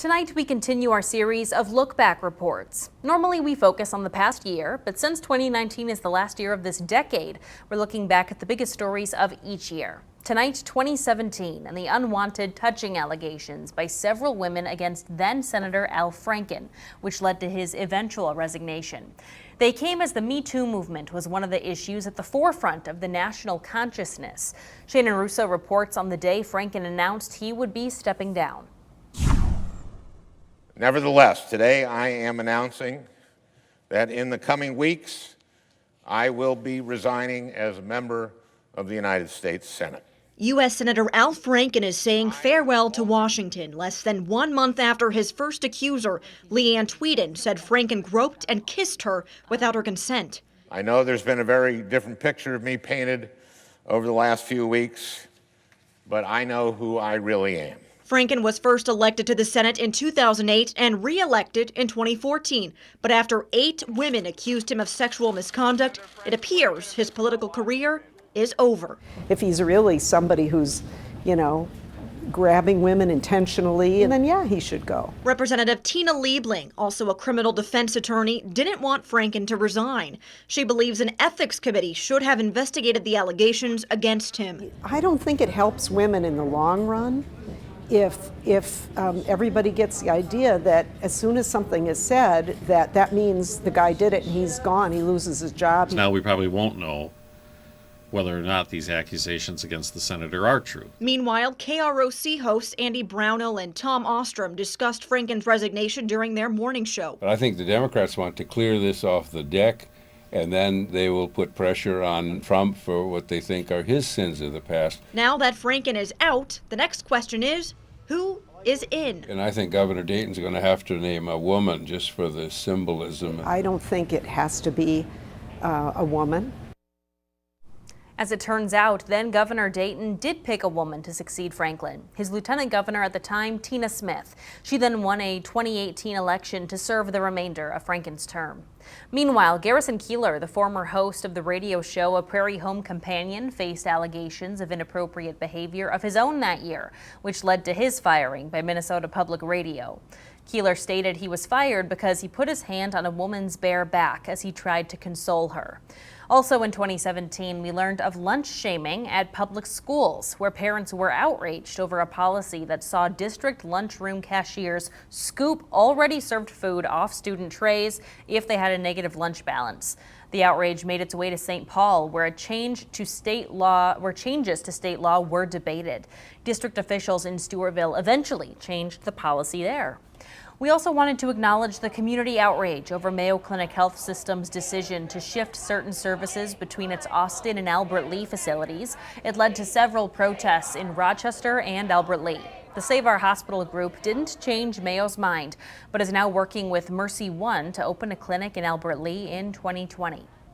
Tonight, we continue our series of look-back reports. Normally, we focus on the past year, but since 2019 is the last year of this decade, we're looking back at the biggest stories of each year. Tonight, 2017, and the unwanted touching allegations by several women against then-Senator Al Franken, which led to his eventual resignation. They came as the Me Too movement was one of the issues at the forefront of the national consciousness. Shannon Russo reports on the day Franken announced he would be stepping down. Nevertheless, today I am announcing that in the coming weeks, I will be resigning as a member of the United States Senate. U.S. Senator Al Franken is saying farewell to Washington less than 1 month after his first accuser, Leanne Tweeden, said Franken groped and kissed her without her consent. I know there's been a very different picture of me painted over the last few weeks, but I know who I really am. Franken was first elected to the Senate in 2008 and re-elected in 2014. But after 8 women accused him of sexual misconduct, it appears his political career is over. If he's really somebody who's, grabbing women intentionally, then yeah, he should go. Representative Tina Liebling, also a criminal defense attorney, didn't want Franken to resign. She believes an ethics committee should have investigated the allegations against him. I don't think it helps women in the long run if everybody gets the idea that as soon as something is said, that means the guy did it and he's gone, he loses his job. Now we probably won't know whether or not these accusations against the senator are true. Meanwhile, KROC hosts Andy Brownell and Tom Ostrom discussed Franken's resignation during their morning show. But I think the Democrats want to clear this off the deck, and then they will put pressure on Trump for what they think are his sins of the past. Now that Franken is out, the next question is, who is in? And I think Governor Dayton's going to have to name a woman just for the symbolism. I don't think it has to be a woman. As it turns out, then Governor Dayton did pick a woman to succeed Franken, his lieutenant governor at the time, Tina Smith. She then won a 2018 election to serve the remainder of Franken's term. Meanwhile, Garrison Keillor, the former host of the radio show A Prairie Home Companion, faced allegations of inappropriate behavior of his own that year, which led to his firing by Minnesota Public Radio. Keillor stated he was fired because he put his hand on a woman's bare back as he tried to console her. Also in 2017, we learned of lunch shaming at public schools, where parents were outraged over a policy that saw district lunchroom cashiers scoop already served food off student trays if they had a negative lunch balance. The outrage made its way to St. Paul, where changes to state law were debated. District officials in Stewartville eventually changed the policy there. We also wanted to acknowledge the community outrage over Mayo Clinic Health System's decision to shift certain services between its Austin and Albert Lea facilities. It led to several protests in Rochester and Albert Lea. The Save Our Hospital group didn't change Mayo's mind, but is now working with Mercy One to open a clinic in Albert Lea in 2020.